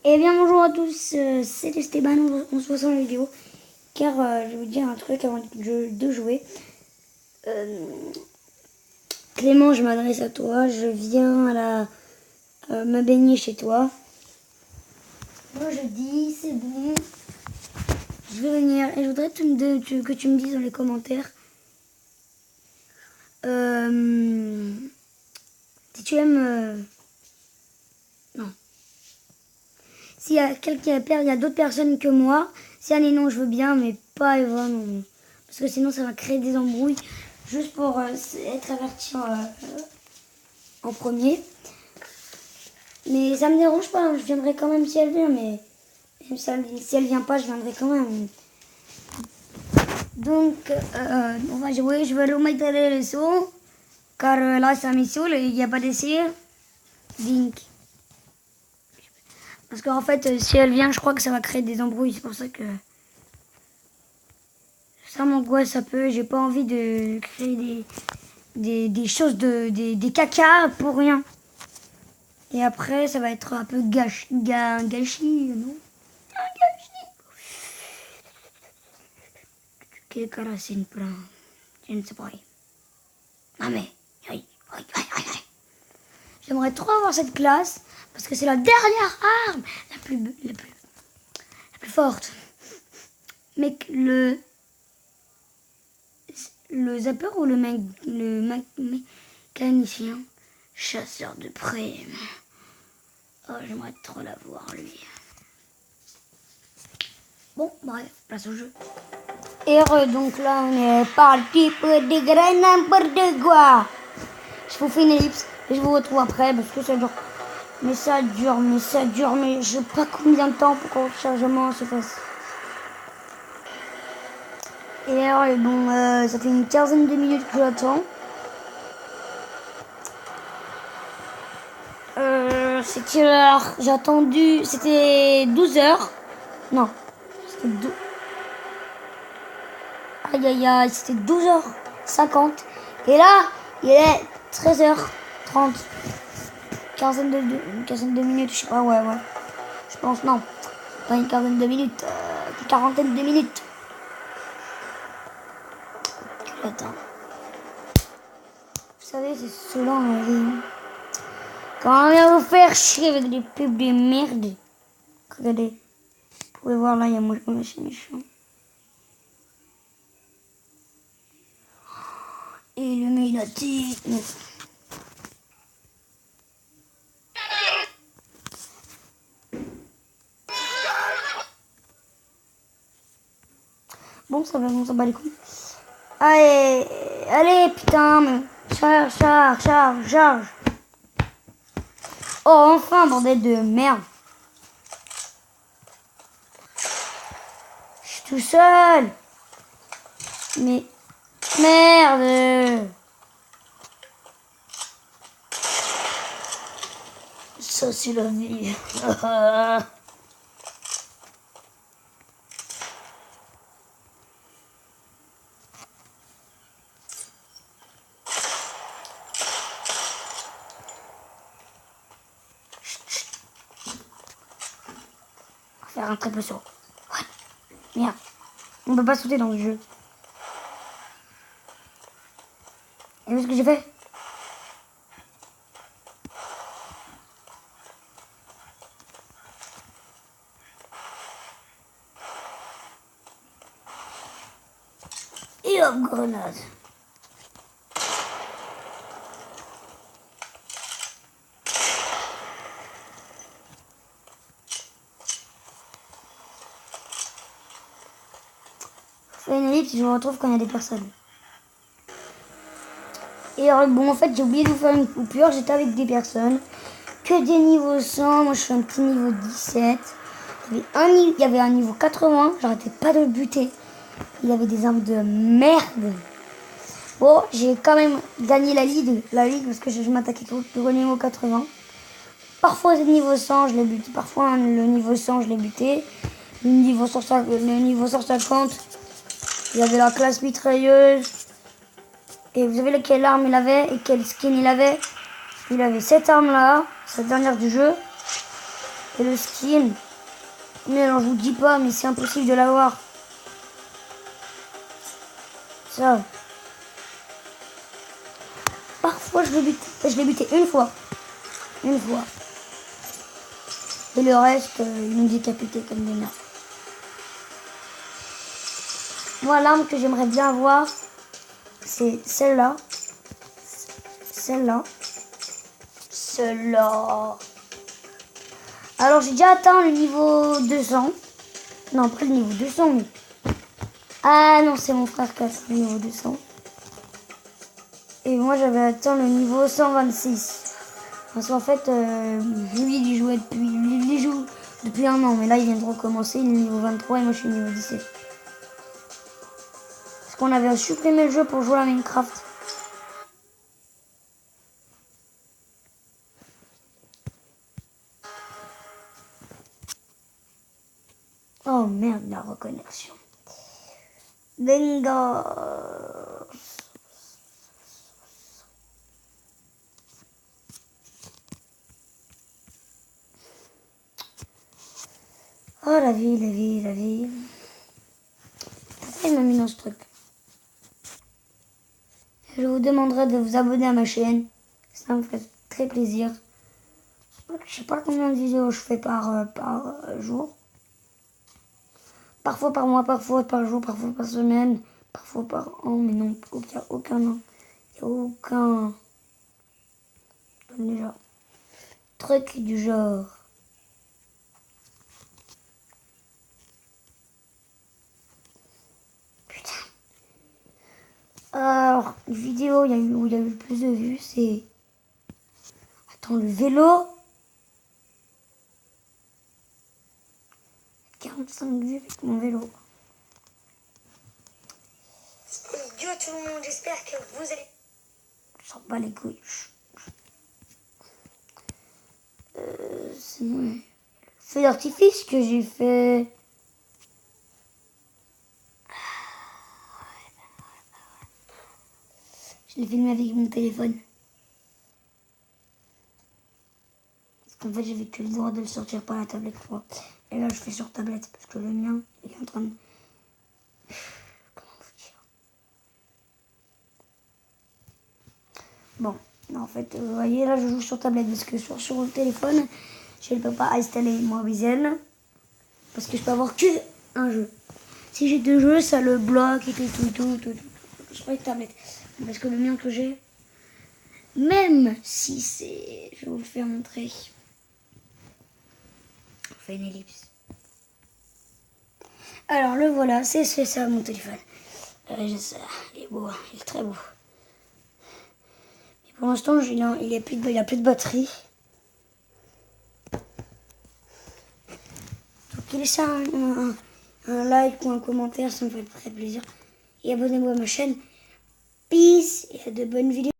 Eh bien bonjour à tous, c'est Esteban, on se voit dans la vidéo car je vais vous dire un truc avant de jouer. Clément, je m'adresse à toi, je viens me baigner chez toi. Moi je dis c'est bon, je vais venir et je voudrais que tu me dises dans les commentaires si tu aimes... non. S'il y a il y a d'autres personnes que moi, si elle est non, je veux bien, mais pas Eva, non. Parce que sinon, ça va créer des embrouilles, juste pour être averti en premier. Mais ça me dérange pas, hein, je viendrai quand même si elle vient, mais si elle vient pas, je viendrai quand même. Donc, on va jouer, je vais le mettre le son, car là, ça me saoule, il n'y a pas d'essai. Dink. Parce qu'en fait, si elle vient, je crois que ça va créer des embrouilles. C'est pour ça que ça m'angoisse un peu. J'ai pas envie de créer des choses, des caca pour rien. Et après, ça va être un peu gâchis, non? Un gâchis. Quelle caracine prend? Je ne sais pas. Non mais, oui. J'aimerais trop avoir cette classe parce que c'est la dernière arme, la plus forte. Mais le zapper ou le mécanicien, chasseur de près. Oh, j'aimerais trop l'avoir lui. Bon, bref, place au jeu. Et donc là, on est parti pour des graines n'importe quoi. Je vous fais une ellipse et je vous retrouve après parce que ça dure. Mais ça dure, mais je sais pas combien de temps pour que le chargement se fasse. Et alors, bon, ça fait une quinzaine de minutes que j'attends. C'est quelle heure? J'ai attendu, c'était 12 heures. Non, c'était 12. Aïe aïe aïe, c'était 12h50. Et là, il est 13h30. Une quinzaine de minutes, je sais pas, ouais. Je pense, non. Pas une quinzaine de minutes, une quarantaine de minutes. Attends. Vous savez, c'est saoulant, quand on vient vous faire chier avec des pubs de merde. Regardez. Vous pouvez voir là, il y a moi, c'est méchant. Illuminati. Bon, ça va, on s'en bat les couilles. Allez, putain, mais charge. Oh, enfin, bordel de merde. Je suis tout seul. Mais, merde. Ça, c'est la vie. Faire un triple saut. What? Merde. On peut pas sauter dans le jeu. Et vu ce que j'ai fait? Et hop, grenade. Je fais une ellipse et je me retrouve quand il y a des personnes. Et alors, bon, en fait, j'ai oublié de vous faire une coupure. J'étais avec des personnes. Que des niveaux 100. Moi, je suis un petit niveau 17. Il y avait un niveau 80. J'arrêtais pas de le buter. Il y avait des armes de merde. Bon, j'ai quand même gagné la ligue parce que je m'attaquais au niveau 80. Parfois, le niveau 100, je l'ai buté. Parfois, le niveau 100, je l'ai buté. Le niveau 150, il y avait la classe mitrailleuse. Et vous savez quelle arme il avait et quel skin il avait? Il avait cette arme-là, cette dernière du jeu. Et le skin. Mais alors je vous dis pas, mais c'est impossible de l'avoir. Ça. Parfois je l'ai buté. Je l'ai buté une fois. Une fois. Et le reste, ils m'ont décapité comme des merdes. Moi, l'arme que j'aimerais bien avoir, c'est celle-là. Celle-là. Celle-là. Alors, j'ai déjà atteint le niveau 200. Non, pas le niveau 200, mais... Ah non, c'est mon frère qui a atteint le niveau 200. Et moi, j'avais atteint le niveau 126. Parce qu'en fait, lui, il y jouait il y joue depuis un an. Mais là, il vient de recommencer. Il est niveau 23 et moi, je suis niveau 17. Parce qu'on avait supprimé le jeu pour jouer à Minecraft. Oh merde, la reconnexion. Venga. Oh la vie, la vie, la vie. Pourquoi il m'a mis dans ce truc? Je vous demanderai de vous abonner à ma chaîne. Ça me ferait très plaisir. Je sais pas combien de vidéos je fais par jour. Parfois par mois, parfois par jour, parfois par semaine, parfois par an, mais non, il n'y a aucun an. Il n'y a aucun déjà, truc du genre. Putain. Alors, une vidéo où il y a eu le plus de vues, c'est... Attends, le vélo. 45 vues avec mon vélo. Yo tout le monde, j'espère que vous allez... Je sors pas les couilles. C'est le feu d'artifice que j'ai fait. Je l'ai filmé avec mon téléphone. Parce qu'en fait, j'avais que le droit de le sortir par la tablette, quoi. Et là, je fais sur tablette parce que le mien, il est en train de... Comment vous dire? Bon, en fait, vous voyez, là, je joue sur tablette parce que sur le téléphone, je ne peux pas installer Mobizen parce que je peux avoir que un jeu. Si j'ai deux jeux, ça le bloque et tout. Je prends une tablette. Parce que le mien que j'ai, même si c'est... Je vais vous le faire montrer. On fait une ellipse. Alors le voilà, c'est ça mon téléphone. Il est beau, il est très beau. Mais pour l'instant, il a plus de batterie. Donc laissez un like ou un commentaire, ça me fait très plaisir. Et abonnez-vous à ma chaîne. Peace et à de bonnes vidéos.